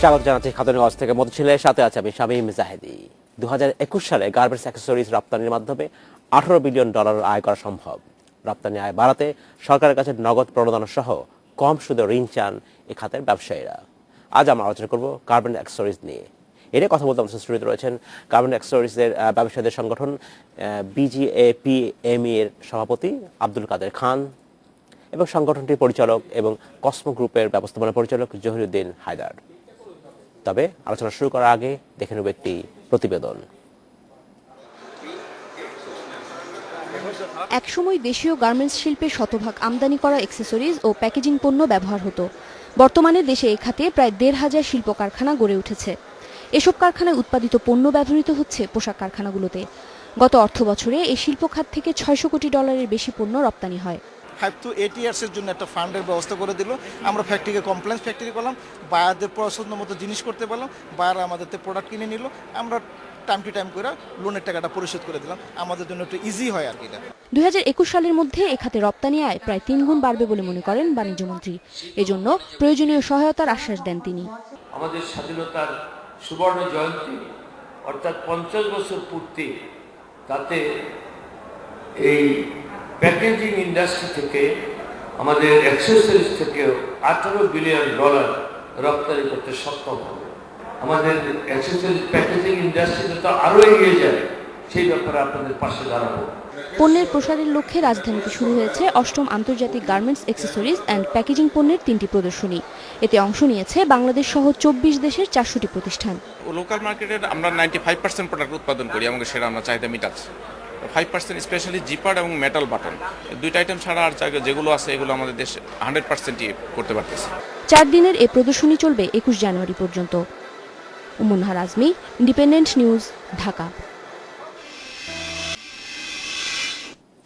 স্বাগত জানাচ্ছি খাতুনগঞ্জ থেকে মধুছিলের সাথে আছে আমি শামীম জাহেদি। 2021 সালে গার্মেন্টস অ্যাক্সেসরিজ রপ্তানির মাধ্যমে $18 বিলিয়ন আয় করা সম্ভব। রপ্তানি আয় বাড়াতে সরকারের কাছে নগদ প্রণোদনা সহ কম সুদে ঋণ চান এ খাতের ব্যবসায়ীরা। আজ আমরা আলোচনা করব গার্মেন্ট অ্যাক্সেসরিজ নিয়ে। এটা কথা বলতে আমাদের স্টুডিওতে রয়েছেন গার্মেন্ট অ্যাক্সেসরিজের ব্যবসায়ীদের সংগঠন BGAPME এর সভাপতি আব্দুল কাদের খান এবং সংগঠনটির পরিচালক এবং কসমো গ্রুপের ব্যবস্থাপনা পরিচালক জহিরুদ্দিন হায়দার। তবে আলোচনা শুরু করার আগে দেখে নেব একটি প্রতিবেদন। একসময় দেশীয় গার্মেন্টস শিল্পে শতভাগ আমদানি করা অ্যাক্সেসরিজ ও প্যাকেজিং পণ্য ব্যবহার হতো। বর্তমানে দেশে এ খাতে প্রায় ১,৫০০ শিল্প কারখানা গড়ে উঠেছে। এসব কারখানায় উৎপাদিত পণ্য ব্যবহৃত হচ্ছে পোশাক কারখানাগুলোতে। গত অর্থবছরে এই শিল্প খাত থেকে $৬০০ কোটি বেশি পণ্য রপ্তানি হয়। 5 to 8 ইয়ার্সের জন্য একটা ফান্ডের ব্যবস্থা করে দিল। আমরা ফ্যাক্টরিকে কমপ্লেন্স ফ্যাক্টরি করলাম, বায়ারদের পছন্দ মতো জিনিস করতে পারলাম, বায়ার আমাদের প্রোডাক্ট কিনে নিল, আমরা টাইম টু টাইম করে লোনের টাকাটা পরিশোধ করে দিলাম। আমাদের জন্য একটু ইজি হয় আর কি। 2021 সালের মধ্যে এ খাতে রপ্তানি আয় প্রায় 3 গুণ বাড়বে বলে মনে করেন বাণিজ্যমন্ত্রী। এজন্য প্রয়োজনীয় সহায়তার আশ্বাস দেন তিনি। আমাদের স্বাধীনতার সুবর্ণ জয়ন্তী অর্থাৎ 50 বছর পূর্তি, তাতে এই প্যাকেজিং ইন্ডাস্ট্রি থেকে আমাদের অ্যাক্সেসরিজ থেকেও $18 বিলিয়ন রপ্তানি করতে সক্ষম হবে। আমাদের অ্যাক্সেসরিজ প্যাকেজিং ইন্ডাস্ট্রিতে তো আরও এগিয়ে যায়, সেই ব্যাপারে আপনাদের পাশে দাঁড়াবো। পণ্যের প্রসারের লক্ষ্যে রাজধানীতে শুরু হয়েছে 8ম আন্তর্জাতিক গার্মেন্টস অ্যাক্সেসরিজ অ্যান্ড প্যাকেজিং পণ্যের 3টি প্রদর্শনী। এতে অংশ নিয়েছে বাংলাদেশ সহ 24 দেশের 400টি প্রতিষ্ঠান। লোকাল মার্কেটের আমরা 95% প্রোডাক্ট উৎপাদন করি, আমাকে সেটা আমরা চাহিদা মিটাচ্ছি। 5% স্পেশালি জিপার এবং মেটাল বাটন, দুইটা আইটেম ছাড়া আর যেগুলো আছে এগুলো আমাদের দেশে 100%ই করতে পারতেছি। 4 দিনের এই প্রদর্শনী চলবে 21 জানুয়ারি পর্যন্ত। উম্মুন্নাহার আজমি, ইন্ডিপেন্ডেন্ট নিউজ, ঢাকা।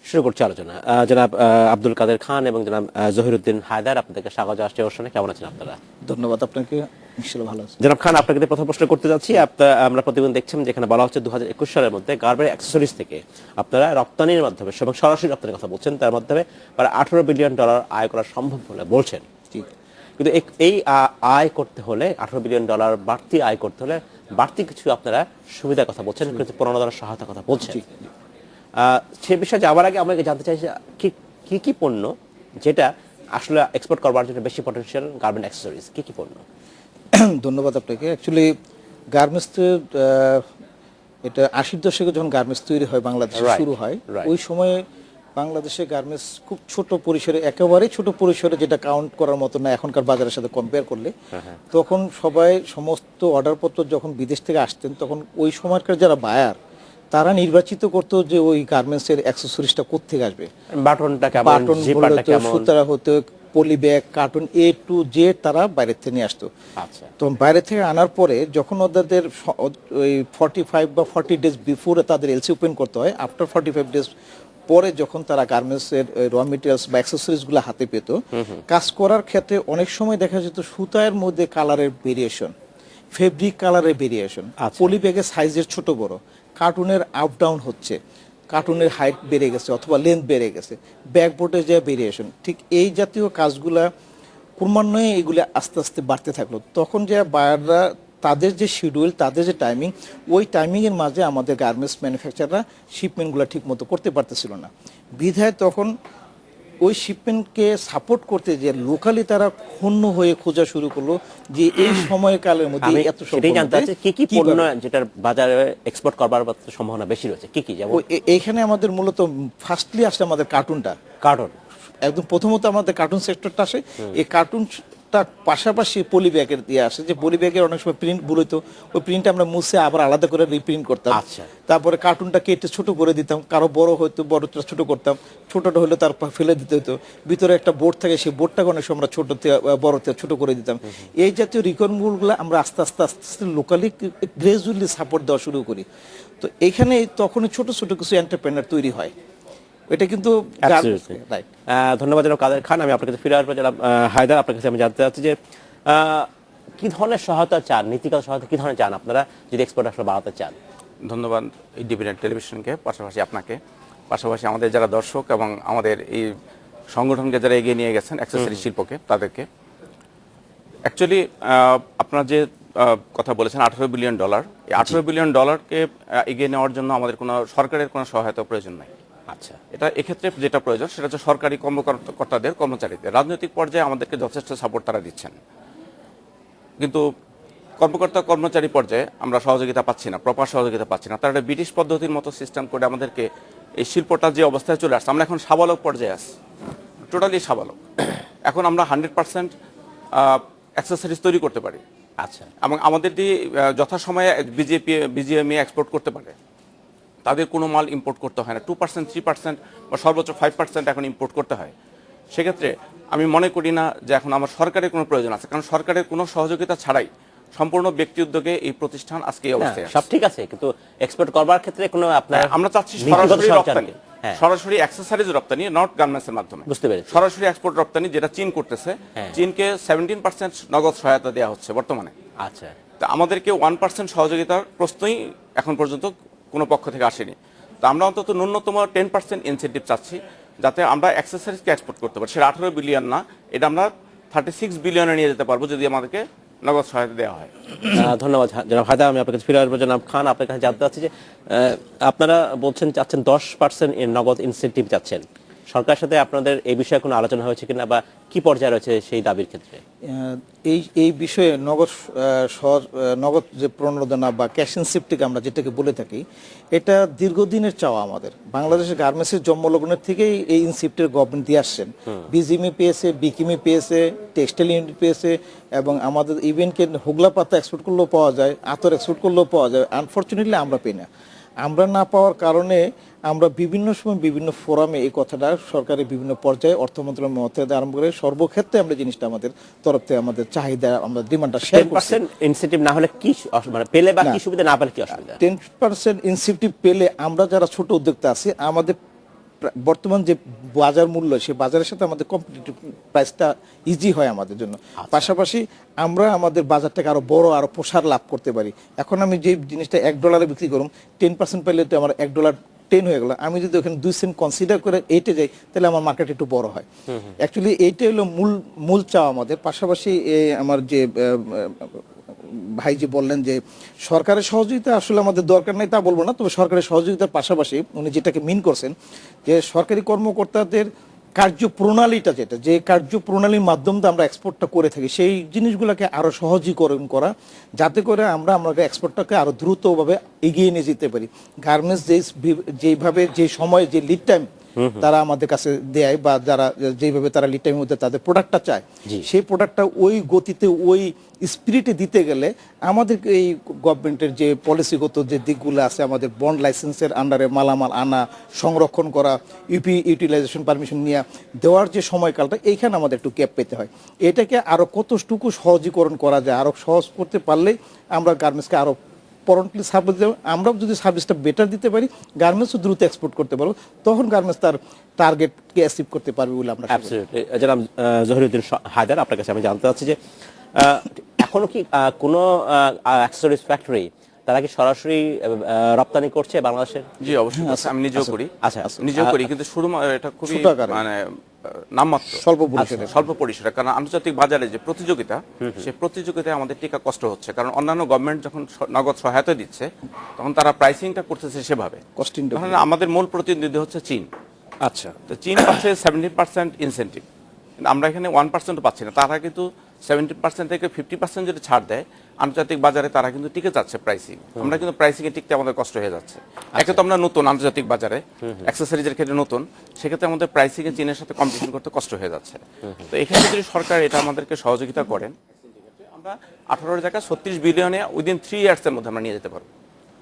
শুরু করছি আলোচনা। জনাব আব্দুল কাদের খান এবং জনাব জহিরুদ্দিন হায়দার, আপনাদেরকে স্বাগত জানাচ্ছি অনুষ্ঠানে। কেমন আছেন আপনারা? ধন্যবাদ আপনাকে, ইনশাআল্লাহ ভালো আছি। জনাব খান, আপনাকে প্রথম প্রশ্ন করতে যাচ্ছি। আমরা প্রতিবেদন দেখছেন যেখানে বলা হচ্ছে 2021 সালের মধ্যে গার্মেন্ট অ্যাক্সেসরিজ থেকে আপনারা রপ্তানির মাধ্যমে এবং সরাসরি রপ্তানির কথা বলছেন, তার মাধ্যমে প্রায় $18 বিলিয়ন আয় করা সম্ভব বলে বলছেন। কিন্তু এই আয় করতে হলে $18 বিলিয়ন বাড়তি আয় করতে হলে বাড়তি কিছু আপনারা সুবিধার কথা বলছেন, কিছু প্রণোদনার সহায়তার কথা বলছেন। সে বিষয়ে যাওয়ার আগে আমরা জানতে চাই কি কি পণ্য যেটা আসলে এক্সপোর্ট করবার জন্য বেশি পটেনশিয়াল গার্মেন্ট অ্যাক্সেসরিজ, কি কি পণ্য? ধন্যবাদ আপনাকে। অ্যাকচুয়ালি গার্মেন্টসের এটা 80 দশকে যখন গার্মেন্টস তৈরি হয় বাংলাদেশে শুরু হয়, ওই সময়ে বাংলাদেশে গার্মেন্টস খুব ছোট পরিসরে, একেবারে ছোট পরিসরে, যেটা কাউন্ট করার মতো না এখনকার বাজারের সাথে কম্পেয়ার করলে। তখন সবাই সমস্ত অর্ডারপত্র যখন বিদেশ থেকে আসতেন, তখন ওই সময়কার যারা বায়ার তারা নির্বাচিত করতো যে ওই গার্মেন্টসের অ্যাক্সেসরিজটা কোত্থেকে আসবে। বাটনটা কেমন, সুতারা হতো, poly bag, carton A to Z তারা বাইরে থেকে নিয়ে আসতো। আচ্ছা, তো বাইরে থেকে আনার পরে যখন ওদের ওই 45 বা 40 ডেজ বিফোরে তাদের এলসি ওপেন করতে হয়, আফটার 45 ডেজ পরে যখন তারা গার্মেন্টসের র মেটেরিয়ালস বা অ্যাক্সেসরিজগুলো হাতে পেত, কাজ করার ক্ষেত্রে অনেক সময় দেখা যেত সুতার মধ্যে কালারের ভেরিয়েশন, ফেব্রিক কালারের ভেরিয়েশন, পলি ব্যাগের সাইজের ছোট বড়, কার্টুনের আপ ডাউন হচ্ছে, কার্টুনের হাইট বেড়ে গেছে অথবা লেন্থ বেড়ে গেছে, ব্যাকবোর্ডের যে ভেরিয়েশন, ঠিক এই জাতীয় কাজগুলা ক্রমান্বয়ে এগুলো আস্তে আস্তে বাড়তে থাকলো। তখন যে বায়াররা তাদের যে শিডিউল, তাদের যে টাইমিং, ওই টাইমিংয়ের মাঝে আমাদের গার্মেন্টস ম্যানুফ্যাকচাররা শিপমেন্টগুলো ঠিক মতো করতে পারতেছিল না। বিধায় তখন ওই শিপমেন্টকে সাপোর্ট করতে যে লোকালি তারা ক্ষুণ্ণ হয়ে খোঁজা শুরু করলো যে এই সময়কালের মধ্যে এত কি পণ্য যেটার বাজারে এক্সপোর্ট করবার সম্ভাবনা বেশি রয়েছে, কি কি? যেমন এইখানে আমাদের মূলত ফার্স্টলি আসে আমাদের কার্টুন, একদম প্রথমত আমাদের কার্টুন সেক্টরটা আসে। এই কার্টুনটার পাশাপাশি পলি ব্যাগের দিয়ে আসে, যে পলি ব্যাগের অনেক সময় প্রিন্ট ভুল হইতো, ওই প্রিন্ট আমরা মুছে আবার আলাদা করে রিপ্রিন্ট করতাম। তারপরে কার্টুনটা কেটে ছোট করে দিতাম, কারো বড় হয়তো বড়টা ছোট করতাম, ছোটটা হলে তারপর ফেলে দিতে হতো। ভিতরে একটা বোর্ড থাকে, সেই বোর্ডটাকে অনেক সময় আমরা বড়তে ছোট করে দিতাম। এই জাতীয় রিকোয়ারমেন্টগুলো আমরা আস্তে আস্তে আস্তে আস্তে লোকালি গ্রাজুয়ালি সাপোর্ট দেওয়া শুরু করি। তো এখানে তখনই ছোট ছোট কিছু এন্টারপ্রেনার তৈরি হয়। এটা কিন্তু ধন্যবাদ জনাব কাদের খান। আমি আপনার কাছে ফিরে আসবো। জনাব হায়দার, আপনার কাছে আমি জানতে চাচ্ছি যে কি ধরনের সহায়তা চান, নীতিগত সহায়তা কি ধরনের চান আপনারা যদি এক্সপোর্ট আসলে বাড়াতে চান? ধন্যবাদ ইন্ডিপেন্ডেন্ট টেলিভিশনকে, পাশাপাশি আপনাকে, পাশাপাশি আমাদের যারা দর্শক এবং আমাদের এই সংগঠনকে যারা এগিয়ে নিয়ে গেছেন অ্যাক্সেসরি শিল্পকে, তাদেরকে। অ্যাকচুয়ালি আপনার যে কথা বলেছেন, $18 বিলিয়ন। এই $18 বিলিয়ন এগিয়ে নেওয়ার জন্য আমাদের কোনো সরকারের কোনো সহায়তা প্রয়োজন নাই। আচ্ছা, এটা এক্ষেত্রে যেটা প্রয়োজন সেটা হচ্ছে সরকারি কর্মকর্তাদের, কর্মচারীদের। রাজনৈতিক পর্যায়ে আমাদেরকে যথেষ্ট সাপোর্ট তারা দিচ্ছেন, কিন্তু কর্মচারী পর্যায়ে আমরা সহযোগিতা পাচ্ছি না, প্রপার সহযোগিতা পাচ্ছি না। তারা একটা ব্রিটিশ পদ্ধতির মতো সিস্টেম করে আমাদেরকে এই শিল্পটা যে অবস্থায় চলে আসছে, আমরা এখন সাবালক পর্যায়ে আছি, টোটালি সাবালক। এখন আমরা 100% অ্যাক্সেসরিজ তৈরি করতে পারি। আচ্ছা, এবং আমাদের দিয়ে যথাসময়ে বিজিএমই এক্সপোর্ট করতে পারে, তাদের কোনো মাল ইম্পোর্ট করতে হয় না। 2%, 3% বা সর্বোচ্চ 5% এখন ইম্পোর্ট করতে হয়। সেক্ষেত্রে আমি মনে করি না যে এখন আমার সরকারের কোনো প্রয়োজন আছে, কারণ সরকারের কোনো সহযোগিতা ছাড়াই সম্পূর্ণ ব্যক্তি উদ্যোগে এই প্রতিষ্ঠান আজকে এই অবস্থায় আছে। সব ঠিক আছে, কিন্তু এক্সপোর্ট করবার ক্ষেত্রে কোনো আপনার আমরা চাচ্ছি সরাসরি রপ্তানি, সরাসরি অ্যাক্সেসরিজ রপ্তানি, নট গার্মেন্টসের মাধ্যমে। বুঝতে পেরেছি। সরাসরি এক্সপোর্ট রপ্তানি যেটা চীন করতেছে, চীনকে 17% নগদ সহায়তা দেওয়া হচ্ছে বর্তমানে। আচ্ছা, তা আমাদেরকে 1% সহযোগিতার প্রশ্নই এখন পর্যন্ত কোনো পক্ষ থেকে আসেনি। তা আমরা অন্তত ন্যূনতম 10% ইনসেন্টিভ চাচ্ছি, যাতে আমরা অ্যাক্সেসরিজকে এক্সপোর্ট করতে পারি। সেটা 18 বিলিয়ন না, এটা আমরা 36 বিলিয়নে নিয়ে যেতে পারবো যদি আমাদেরকে নগদ সহায়তা দেওয়া হয়। ধন্যবাদ জনাব হায়দার। আমি আপনার কাছে ফিরে আসবো। জনাব খান, আপনার কাছে জানতে চাচ্ছি যে আপনারা চাচ্ছেন 10% নগদ ইনসেন্টিভ চাচ্ছেন, সরকারের সাথে আপনাদের এই বিষয়ে কোনো আলোচনা হয়েছে কিনা বা কি পর্যায়ে রয়েছে সেই দাবির ক্ষেত্রে? এই বিষয়ে নগদ যে প্রণোদনা বা ক্যাশ ইনসেপ্টিক আমরা যেটাকে বলে থাকি, এটা দীর্ঘদিনের চাওয়া আমাদের। বাংলাদেশের গার্মেন্টসের জন্মলগ্নের থেকেই এই ইনসেপ্টের গভর্নমেন্ট দিয়ে আসছেন। বিজিএমই পেয়েছে, বিকিমি পেয়েছে, টেক্সটাইল ইউনিট পেয়েছে, এবং আমাদের ইভেনকে হুগলা পাতা এক্সপোর্ট করলেও পাওয়া যায়, আতর এক্সপোর্ট করলেও পাওয়া যায়। আনফর্চুনেটলি আমরা পাই না। আমরা না পাওয়ার কারণে আমরা বিভিন্ন সময় বিভিন্ন ফোরামে এই কথাটা সরকারের বিভিন্ন পর্যায়ে, অর্থ মন্ত্রণালয় থেকে আরম্ভ করে সর্বক্ষেত্রে আমরা জিনিসটা আমাদের তরফ থেকে আমাদের চাহিদা, আমরা ডিমান্ডটা শেয়ার করছি। 10% ইনসেন্টিভ না হলে কি মানে পেলে বা কি সুবিধা, না পেলে কি অসুবিধা? 10% ইনসেন্টিভ পেলে আমরা যারা ছোট উদ্যোক্তা আছি, আমাদের বর্তমান যে বাজার মূল্য, সেই বাজারের সাথে আমাদের কম্পিটিটিভ প্রাইসটা ইজি হয় আমাদের জন্য। পাশাপাশি আমরা আমাদের বাজারটাকে আরো বড়, আরো প্রসার লাভ করতে পারি। এখন আমি যে জিনিসটা $1 বিক্রি করুম, 10% পেলে তো আমার $1.10 হয়ে গেল। আমি যদি ওখানে 2 সেন্ট কনসিডার করে এইটে যাই, তাহলে আমার মার্কেট একটু বড় হয়। অ্যাকচুয়ালি এইটাই হলো মূল চাওয়া আমাদের। পাশাপাশি আমার যে ভাই যে বললেন যে সরকারের সহযোগিতা আসলে আমাদের দরকার নাই তা বলবো না, তবে সরকারের সহযোগিতার পাশাপাশি উনি যেটাকে মিন করছেন যে সরকারি কর্মকর্তাদের কার্যপ্রণালীটা, যে কার্যপ্রণালীর মাধ্যমে আমরা এক্সপোর্টটা করে থাকি, সেই জিনিসগুলোকে আরো সহজীকরণ করা, যাতে করে আমরা আমাদের এক্সপোর্টটাকে আরো দ্রুতভাবে এগিয়ে নিয়ে যেতে পারি। গার্মেন্টস যেভাবে যে সময় যে লিড টাইম তারা আমাদের কাছে দেয়, বা যারা যেভাবে তারা লিড টাইমের মধ্যে তাদের প্রোডাক্টটা চায়, সেই প্রোডাক্টটা ওই গতিতে ওই স্পিরিটে দিতে গেলে আমাদের এই গভর্নমেন্টের যে পলিসিগত যে দিকগুলো আছে, আমাদের বন্ড লাইসেন্সের আন্ডারে মালামাল আনা, সংরক্ষণ করা, ইউটিলাইজেশন পারমিশন নিয়ে দেওয়ার যে সময়কালটা, এইখানে আমাদের একটু গ্যাপ পেতে হয়। এটাকে আরো কতটুকু সহজীকরণ করা যায়, আরো সহজ করতে পারলেই আমরা গার্মেন্টসকে আরো পরন্টলি সার্ভিস দেবো। আমরা যদি সার্ভিসটা বেটার দিতে পারি, গার্মেন্টসও দ্রুত এক্সপোর্ট করতে পারবো, তখন গার্মেন্টস তার টার্গেটকে অ্যাচিভ করতে পারবে বলে আমরা। অ্যাবসলিউটলি। জনাব জহিরুদ্দিন হায়দার, আপনার কাছে আমি জানতে চাচ্ছি যে এখনো কি কোনো অ্যাক্সেসরিজ ফ্যাক্টরি তারা কি সরাসরি রপ্তানি করছে বাংলাদেশের? জি, অবশ্যই আমি নিজেও করি। আচ্ছা, নিজেও করি, কিন্তু শুধু এটা খুবই মানে নামমাত্র, স্বল্প পরিসরে। কারণ আন্তর্জাতিক বাজারে যে প্রতিযোগিতা, সেই প্রতিযোগিতায় আমাদের টিকা কষ্ট হচ্ছে। কারণ অন্যান্য গভর্নমেন্ট যখন নগদ সহায়তা দিচ্ছে, তখন তারা প্রাইসিংটা করতেছে সেভাবে। আমাদের মূল প্রতিদ্বন্দ্বী হচ্ছে চীন। আচ্ছা, তো চীন পাচ্ছে 70% ইনসেন্টিভ, কিন্তু আমরা এখানে 1% পাচ্ছি না। তারা কিন্তু 70% থেকে 50% যদি ছাড় দেয় আন্তর্জাতিক বাজারে, তারা কিন্তু টিকে যাচ্ছে প্রাইসিং। আমরা কিন্তু প্রাইসিং এ টিকতে আমাদের কষ্ট হয়ে যাচ্ছে। একে তো আমরা নতুন আন্তর্জাতিক বাজারে, অ্যাক্সেসরিজের ক্ষেত্রে নতুন, সেক্ষেত্রে আমাদের প্রাইসিং এ চীনের সাথে কম্পিটিশন করতে কষ্ট হয়ে যাচ্ছে। তো এখানে যদি সরকার এটা আমাদেরকে সহযোগিতা করেন, আমরা 18 জায়গায় 36 বিলিয়নে উইদিন 3 ইয়ার্স এর মধ্যে আমরা নিয়ে যেতে পারবো।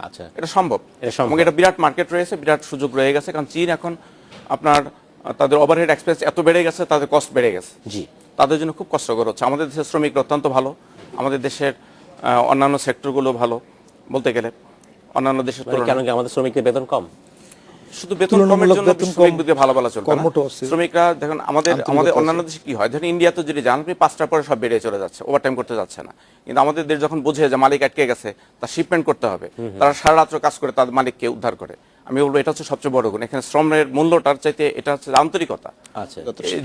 আচ্ছা, এটা সম্ভব, এবং এটা বিরাট মার্কেট রয়েছে, বিরাট সুযোগ রয়ে গেছে। কারণ চীন এখন আপনার তাদের ওভারহেড এক্সপেন্স এত বেড়ে গেছে, তাদের কস্ট বেড়ে গেছে। জি, তাদের জন্য খুব কষ্টকর হচ্ছে। আমাদের দেশের শ্রমিকরা অত্যন্ত ভালো, আমাদের দেশের অন্যান্য সেক্টরগুলো ভালো বলতে গেলে অন্যান্য দেশের তুলনায়। কেন কি আমাদের শ্রমিকদের বেতন কম? শুধু বেতন কমের জন্য শ্রমিকদের ভালো বলা চলবে না। শ্রমিকরা দেখুন, আমাদের অন্যান্য দেশে কি হয়, ধরেন ইন্ডিয়াতে যদি যান আপনি 5টার পরে সব বেড়ে চলে যাচ্ছে, ওভারটাইম করতে যাচ্ছে না। কিন্তু আমাদের দেশ যখন বোঝে যে মালিক আটকে গেছে, তার শিপমেন্ট করতে হবে, তারা সারা রাত্র কাজ করে তাদের মালিককে উদ্ধার করে। আমি বলবো এটা হচ্ছে সবচেয়ে বড় গুণ। এখানে শ্রমের মূল্যটার চাইতে এটা হচ্ছে আন্তরিকতা,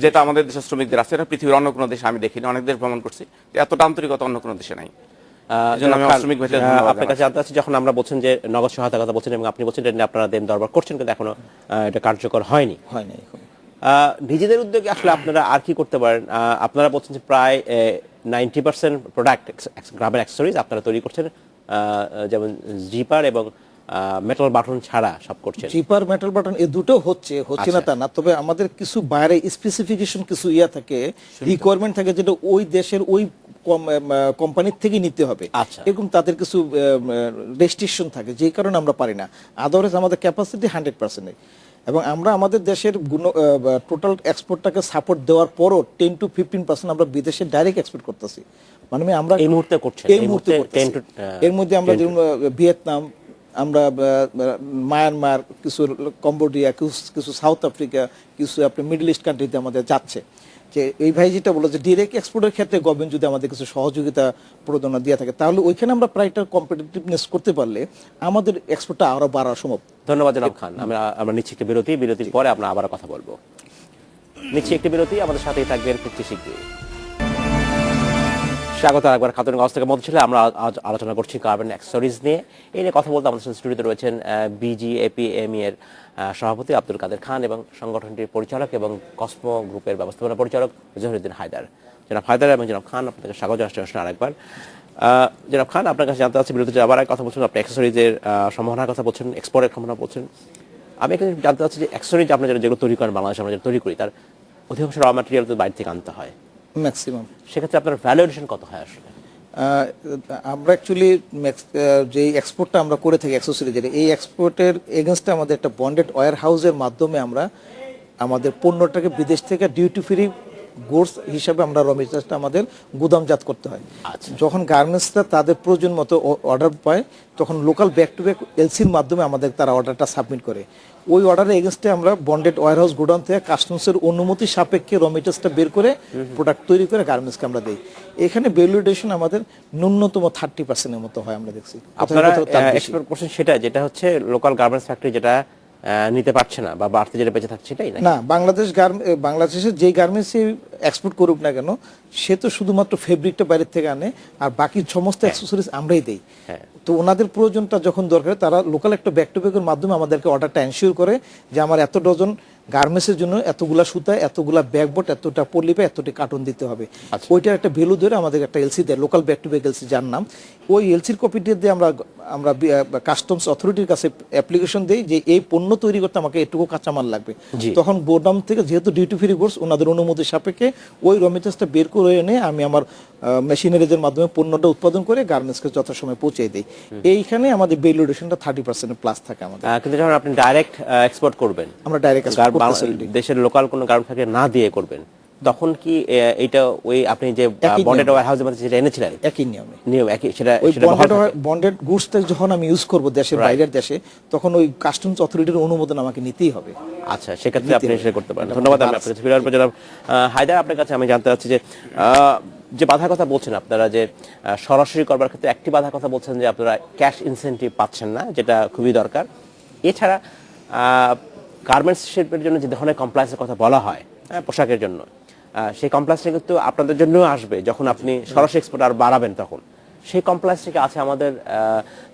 যেটা আমাদের দেশের শ্রমিকদের আছে। এটা পৃথিবীর অন্য কোনো দেশে আমি দেখিনি, অনেক দেশ ভ্রমণ করছি, এতটা আন্তরিকতা অন্য কোনো দেশে নাই। এজন্য আমি শ্রমিক ভাইদের ধন্যবাদ আপনার কাছে জানতে চাচ্ছি, যখন আমরা বলছেন যে নগদ সহায়তার কথা বলছেন এবং আপনি বলছেন এটা নিয়ে আপনারা দেন দরবার করছেন, কিন্তু এখনো এটা কার্যকর হয়নি। হয় না এখন। নিজেদের উদ্যোগে আসলে আপনারা আর কি করতে পারেন? আপনারা বলছেন যে প্রায় 90% প্রোডাক্ট গ্রামের অ্যাক্সেসরিজ আপনারা তৈরি করছেন, যেমন জিপার এবং মেটাল বাটন ছাড়া সব করছেন। জিপার মেটাল বাটন এই দুটো হচ্ছে না তা না, তবে আমাদের কিছু বাইরে স্পেসিফিকেশন কিছু থাকে, রিকোয়ারমেন্ট থাকে যেটা ওই দেশের ওই কোম্পানির থেকে নিতে হবে। আচ্ছা। এরকম তাদের কিছু রেস্ট্রিকশন থাকে, যেই কারণে আমরা পারি না। আদারওয়াইজ আমাদের ক্যাপাসিটি 100%, এবং আমরা আমাদের দেশের টোটাল এক্সপোর্টটাকে সাপোর্ট দেওয়ার পরও 10 to 15% আমরা বিদেশে ডাইরেক্ট এক্সপোর্ট করতেছি। মানে আমরা এই মুহূর্তে করছেন? এই মুহূর্তে করতেছি। এর মধ্যে আমরা যেমন ভিয়েতনাম, আমরা মায়ানমার, কিছু কম্বোডিয়া, কিছু সাউথ আফ্রিকা, কিছু আপনি মিডল ইস্ট কান্ট্রিতে আমাদের যাচ্ছে। যে এই ভাই যেটা বলো যে ডিরেক্ট এক্সপোর্টের ক্ষেত্রে গভর্নমেন্ট যদি আমাদের কিছু সহযোগিতা প্রদান দিয়ে থাকে, তাহলে ওইখানে আমরা প্রায়টা কম্পিটিটিভনেস করতে পারলে আমাদের এক্সপোর্টটা আরো বাড়া সম্ভব। ধন্যবাদ জনাব খান। আমরা নিচ্ছি একটি বিরতি, বিরতির পরে আমরা আবার কথা বলবো। নিচ্ছি একটি বিরতি, আমাদের সাথেই থাকবেন ফিরছি শিগগিরই। স্বাগত একবার খাতুনগঞ্জ থেকে মধ্যে ছিল। আমরা আজ আলোচনা করছি গার্মেন্ট অ্যাক্সেসরিজ নিয়ে। এই নিয়ে কথা বলতে আমাদের সাথে স্টুডিওতে রয়েছেন BGAPME এর সভাপতি আব্দুল কাদের খান এবং সংগঠনটির পরিচালক এবং কসমো গ্রুপের ব্যবস্থাপনা পরিচালক জহিরুদ্দিন হায়দার। জনাব হায়দার এবং জনাব খান, আপনাকে স্বাগত জানাচ্ছি আরেকবার। জনাব খান, আপনার কাছে জানতে চাচ্ছি, বিরতিতে আবার এক কথা বলছেন, আপনি অ্যাক্সেসরিজের সম্ভাবনার কথা বলছেন, এক্সপোর্টের সম্ভাবনা বলছেন। আমি এখানে জানতে চাচ্ছি যে অ্যাক্সেসরিজ আপনারা যেগুলো তৈরি করেন, বাংলাদেশে আমরা যেটা তৈরি করি, তার অধিকাংশ র ম্যাটেরিয়াল তো বাইরে থেকে আনতে হয় ম্যাক্সিমাম। সেক্ষেত্রে আপনার ভ্যালুয়েশন কত হয় আসলে? আমরা অ্যাকচুয়ালি যে এক্সপোর্টটা আমরা করে থাকি অ্যাক্সেসরিজের, এই এক্সপোর্টের এগেনস্টে আমাদের একটা বন্ডেড ওয়্যার হাউসের মাধ্যমে আমরা আমাদের পণ্যটাকে বিদেশ থেকে ডিউটি ফ্রি গুডস হিসাবে আমরা র মেটেরিয়ালসটা আমাদের গুদামজাত করতে হয়। যখন গার্মেন্টসটা তাদের প্রয়োজন মতো অর্ডার পায়, তখন লোকাল ব্যাক টু ব্যাক এলসির মাধ্যমে আমাদের তারা অর্ডারটা সাবমিট করে। ওই অর্ডারের এগেনস্টে আমরা বন্ডেড ওয়্যারহাউস গোডাউন থেকে কাস্টমসের অনুমতি সাপেক্ষে র মেটেরিয়ালসটা বের করে প্রোডাক্ট তৈরি করে গার্মেন্টসকে আমরা দিই। এখানে ভ্যালুয়েশন আমাদের ন্যূনতম 30% মতো হয়, আমরা দেখছি। আপনারা এক্সপোর্ট করছেন সেটা, যেটা হচ্ছে লোকাল গার্মেন্টস ফ্যাক্টরি যেটা নিতে পারছে না বা বাড়তি যেটা বেঁচে থাকছে সেটাই না। বাংলাদেশের যেই গার্মেন্টসই এক্সপোর্ট করুক না কেন, সে তো শুধুমাত্র ফেব্রিকটা বাইরের থেকে আনে, আর বাকি সমস্ত অ্যাক্সেসরিজ আমরাই দেই। তো ওনাদের প্রয়োজনটা যখন দরকার, তারা লোকাল একটা ব্যাক টু ব্যাকের মাধ্যমে আমাদেরকে অর্ডারটা এনশিওর করে যে আমার এত ডজন গার্মেন্টসের জন্য এতগুলা সুতা, এতগুলা ব্যাকবোর্ড, এতটা পলিপে, এতটি কার্টুন দিতে হবে। ওইটার একটা ভ্যালু ধরে আমাদের একটা এলসি দেয়, local back to back LC, যার নাম। ওই এলসির কপিটি দিয়ে আমরা কাস্টমস অথরিটির কাছে অ্যাপ্লিকেশন দিই যে এই পণ্য তৈরি করতে আমাকে এটুকু কাঁচামাল লাগবে। তখন গোদাম থেকে যেহেতু ডিউটি ফ্রি গুডস, ওনাদের অনুমতি সাপেক্ষে ওই র মেটেরিয়ালসটা বের করে এনে আমি আমার মেশিনারিজের মাধ্যমে পণ্যটা উৎপাদন করে গার্মেন্টসকে যথাসময়ে পৌঁছে দিই। এইখানে আমাদের ভ্যালুয়েশনটা 30% প্লাস থাকে আমাদের। কিন্তু যখন আপনি ডাইরেক্ট এক্সপোর্ট করবেন, আমরা ডাইরেক্ট দেশের লোকাল কোনো গার্মেন্টস ফ্যাক্টরি না দিয়ে করবেন, তখন কি এটা ওই আপনি যে বন্ডেড ওয়্যারহাউসের মধ্যে যেটা এনেছিলেন একই নিয়ম একই, সেটা বন্ডেড গুডসটা যখন আমি ইউজ করব দেশের বাইরের দেশে, তখন ওই কাস্টমস অথরিটির অনুমোদন আমাকে নিতেই হবে। আচ্ছা, সেক্ষেত্রে আপনি সেটা করতে পারেন। ধন্যবাদ। আমি আপনার কাছে ফিরে আসবো জনাব হায়দার। আপনার কাছে আমি জানতে চাচ্ছি যে বাধার কথা বলছেন আপনারা, যে সরাসরি করবার ক্ষেত্রে একটি বাধার কথা বলছেন যে আপনারা ক্যাশ ইনসেন্টিভ পাচ্ছেন না, যেটা খুবই দরকার। এছাড়া গার্মেন্টস শিল্পের জন্য যে ধরনের কমপ্লায়েন্সের কথা বলা হয় পোশাকের জন্য, সেই কমপ্লায়েন্সটা কিন্তু আপনাদের জন্য আসবে যখন আপনি সরাসরি এক্সপোর্ট আর বাড়াবেন, তখন সেই কমপ্লায়েন্স থেকে আছে আমাদের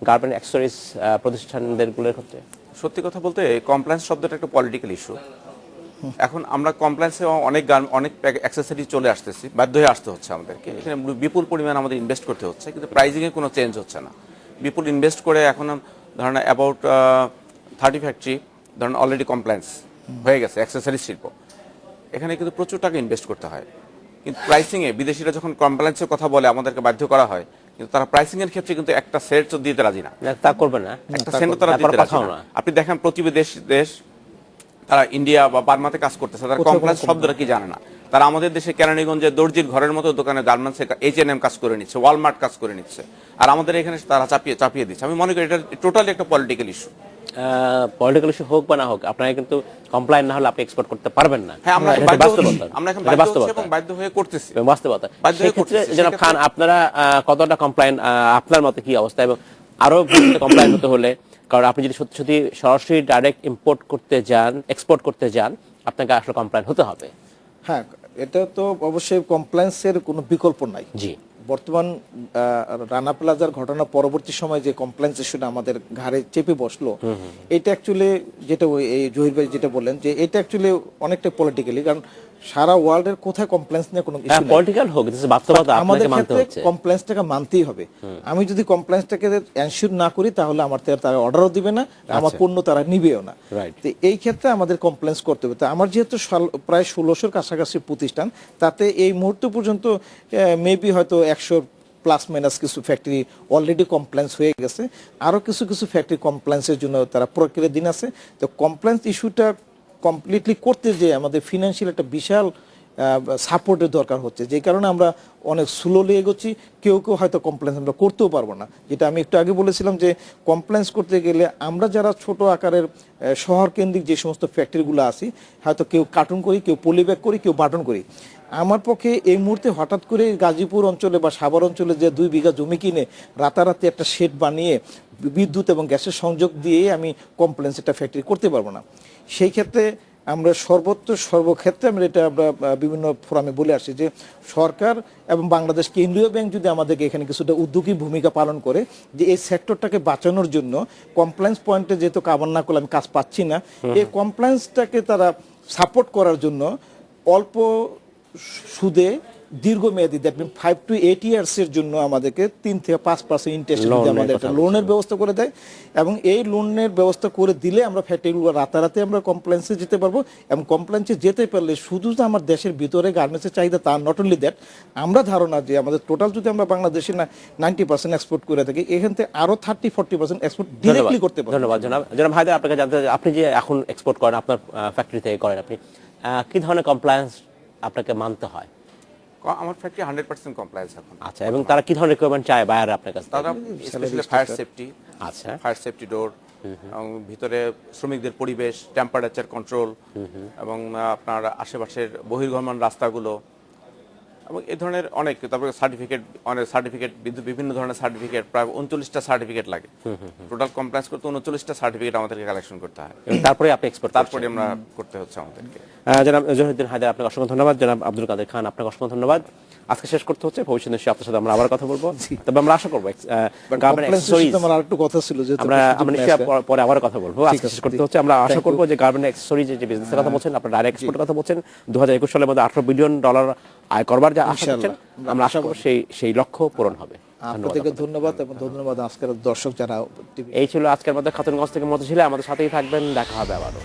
গার্মেন্ট অ্যাক্সেসরিজ প্রতিষ্ঠানদেরগুলোর ক্ষেত্রে। সত্যি কথা বলতে কমপ্লায়েন্স শব্দটা একটা পলিটিক্যাল ইস্যু। এখন আমরা কমপ্লায়েন্সে অনেক অ্যাক্সেসরি চলে আসতেছি, বাধ্য হয়ে আসতে হচ্ছে আমাদেরকে। এখানে বিপুল পরিমাণ আমাদের ইনভেস্ট করতে হচ্ছে, কিন্তু প্রাইজিংয়ে কোনো চেঞ্জ হচ্ছে না। বিপুল ইনভেস্ট করে এখন ধরেন অ্যাবাউট 30 ফ্যাক্টরি ধরেন অলরেডি কমপ্লায়েন্স হয়ে গেছে অ্যাক্সেসরিজ শিল্প। এখানে কিন্তু প্রচুর টাকা ইনভেস্ট করতে হয়, কিন্তু প্রাইসিংয়ে বিদেশিরা যখন কমপ্লায়েন্সের কথা বলে আমাদেরকে বাধ্য করা হয়, কিন্তু তারা প্রাইসিংয়ের ক্ষেত্রে কিন্তু একটা সেট দিতে রাজি না। তা করবে না, একটা সেন্ট তারা দিতে রাজি না। আপনি দেখেন প্রতিবেশী দেশ, তারা ইন্ডিয়া বা বার্মাতে কাজ করতেছে, তারা কমপ্লায়েন্স শব্দটা কি জানে না। তারা আমাদের দেশে কেরানীগঞ্জে দর্জির ঘরের মতো দোকানে গার্মেন্টসে H&M কাজ করে নিচ্ছে, ওয়ালমার্ট কাজ করে নিচ্ছে, আর আমাদের এখানে তারা চাপিয়ে দিচ্ছে। আমি মনে করি এটা টোটালি একটা পলিটিক্যাল ইস্যু। পলিটিক্যাল ইস্যু হোক বা না হোক, আপনারা কিন্তু কমপ্লায়েন্ট না হলে আপনি এক্সপোর্ট করতে পারবেন না। হ্যাঁ, আমরা এখন বাধ্য হয়ে করতেছি, বাস্তবতা। সেক্ষেত্রে জনাব খান, আপনারা কতটা কমপ্লায়েন্ট, আপনার মতে কি অবস্থা? এবং আরো কমপ্লায়েন্ট হতে হলে, কারণ আপনি যদি সত্যি সত্যি সরাসরি ডাইরেক্ট ইম্পোর্ট করতে যান, এক্সপোর্ট করতে যান, আপনাকে আসলে কমপ্লায়েন্ট হতে হবে। হ্যাঁ, এটা তো অবশ্যই কমপ্লায়েন্সের কোনো বিকল্প নাই। জি, বর্তমান রানা প্লাজার ঘটনা পরবর্তী সময় যে কমপ্লেন্স ইস্যুটা আমাদের ঘাড়ে চেপে বসলো, এটা অ্যাকচুয়ালি যেটা এই জহির ভাই যেটা বললেন যে এটা অ্যাকচুয়ালি অনেকটা পলিটিক্যালি, কারণ সারা ওয়ার্ল্ডের কোথায় কমপ্লেন্স নিয়ে কোনো ইস্যু নেই, পলিটিক্যাল হোক, কিন্তু বাস্তবতা আমাদের আপনাকে মানতে ক্ষেত্রে হচ্ছে। কমপ্লেন্সটাকে মানতেই হবে। আমি যদি কমপ্লেন্সটাকে এনশিওর না করি তাহলে আমার তারা অর্ডারও দিবে না, আমার পণ্য তারা নিবেও না। Right. তো এই ক্ষেত্রে আমাদের কমপ্লেন্স করতে হবে। তো আমার যেহেতু প্রায় 1600 কাছাকাছি প্রতিষ্ঠান, তাতে এই মুহূর্ত পর্যন্ত মেবি হয়তো 100 প্লাস মাইনাস কিছু ফ্যাক্টরি অলরেডি কমপ্লেন্স হয়ে গেছে, আরও কিছু কিছু ফ্যাক্টরি কমপ্লেন্সের জন্য তারা প্রক্রিয়ার দিন আছে। তো কমপ্লেন্স ইস্যুটা কমপ্লিটলি করতে যে আমাদের ফিনান্সিয়াল একটা বিশাল সাপোর্টের দরকার হচ্ছে, যে কারণে আমরা অনেক স্লোলি এগোচ্ছি। কেউ কেউ হয়তো কমপ্লেন্স আমরা করতেও পারবো না, যেটা আমি একটু আগে বলেছিলাম যে কমপ্লেন্স করতে গেলে আমরা যারা ছোট আকারের শহর কেন্দ্রিক যে সমস্ত ফ্যাক্টরিগুলো আছি, হয়তো কেউ কার্টুন করি, কেউ পলিব্যাগ করি, কেউ বাটন করি। আমার পক্ষে এই মুহূর্তে হঠাৎ করে গাজীপুর অঞ্চলে বা সাভার অঞ্চলে যে 2 বিঘা জমি কিনে রাতারাতি একটা শেড বানিয়ে বিদ্যুৎ এবং গ্যাসের সংযোগ দিয়ে আমি কমপ্লেন্স একটা ফ্যাক্টরি করতে পারবো না। সেই ক্ষেত্রে আমরা সর্বক্ষেত্রে আমরা এটা আমরা বিভিন্ন ফোরামে বলে আসছি যে সরকার এবং বাংলাদেশ কেন্দ্রীয় ব্যাংক যদি আমাদেরকে এখানে কিছুটা উদ্যোগী ভূমিকা পালন করে, যে এই সেক্টরটাকে বাঁচানোর জন্য কমপ্লেন্স পয়েন্টে যেহেতু কাভার না করলে আমি কাজ পাচ্ছি না, এই কমপ্লেন্সটাকে তারা সাপোর্ট করার জন্য অল্প সুদে দীর্ঘমেয়াদী, দ্যাট মিন 5 to 8 ইয়ার্সের জন্য আমাদেরকে 3 থেকে 5% ইন্টারেস্ট দিয়ে আমাদের একটা লোনের ব্যবস্থা করে দেয়। এবং এই লোনের ব্যবস্থা করে দিলে আমরা ফ্যাক্টরিগুলো রাতারাতি আমরা কমপ্লেন্সে যেতে পারবো। এবং কমপ্লেন্সে যেতে পারলে শুধু যে আমার দেশের ভিতরে গার্মেন্টসের চাহিদা তা নট অনলি দ্যাট, আমরা ধারণা যে আমাদের টোটাল যদি আমরা বাংলাদেশে 90% এক্সপোর্ট করে থাকি, এখান থেকে আরো 30-40% এক্সপোর্ট ডিরেক্টলি করতে পারবো। ধন্যবাদ জনাব হায়দার। আপনাকে জানতে চাই, আপনি যে এখন এক্সপোর্ট করেন, আপনার ফ্যাক্টরি থেকে করেন, আপনি কি ধরনের কমপ্লায়েন্স আপনাকে মানতে হয়? আমার ফ্যাক্টরি 100% কমপ্লায়েন্স এখন। আচ্ছা, এবং তারা কি ধরনের রিকোয়ারমেন্ট চায় বায়ার আপনার কাছে? তারা স্পেশালি ফায়ার সেফটি, আচ্ছা, ফায়ার সেফটি ডোর, এবং ভিতরে শ্রমিকদের পরিবেশ, টেম্পারেচার কন্ট্রোল, এবং আপনার আশেপাশের বহির্গমন রাস্তাগুলো, এবং এই ধরনের অনেক, তারপরে সার্টিফিকেট বিভিন্ন ধরনের সার্টিফিকেট, প্রায় 39টা সার্টিফিকেট লাগে। টোটাল কমপ্লায়েন্স করতে 39টা সার্টিফিকেট আমাদেরকে কালেকশন করতে হয়, তারপরে আপনি এক্সপোর্ট, তারপরে আমরা করতে হচ্ছে আমাদেরকে। জনাব জহিরুদ্দিন হায়দার, আপনাকে অসংখ্য ধন্যবাদ। জনাব আব্দুল কাদের খান, আপনাকে অসংখ্য ধন্যবাদ। আজকে শেষ করতে হচ্ছে, ভবিষ্যতে নিশ্চয়ই আপনার সাথে আমরা আবার কথা বলবো। তবে আমরা আশা করবো আমার আরেকটু কথা ছিল যে আমরা নিশ্চয়ই পরে আবার কথা বলবো। আজকে শেষ করতে হচ্ছে, আমরা আশা করবো যে গার্মেন্ট অ্যাক্সেসরিজ যে বিজনেসের কথা বলছেন, আপনার ডাইরেক্ট এক্সপোর্টের কথা বলছেন, 2021 সালের মধ্যে $18 বিলিয়ন আয় করবার যা আশা করছেন, আমরা আশা করব সেই লক্ষ্য পূরণ হবে। আপনাদেরকে ধন্যবাদ, এবং ধন্যবাদ আজকের দর্শক যারা। এই ছিল আজকের মধ্যে খাতুনগঞ্জ থেকে মতো ছিল। আমাদের সাথেই থাকবেন, দেখা হবে আবারও।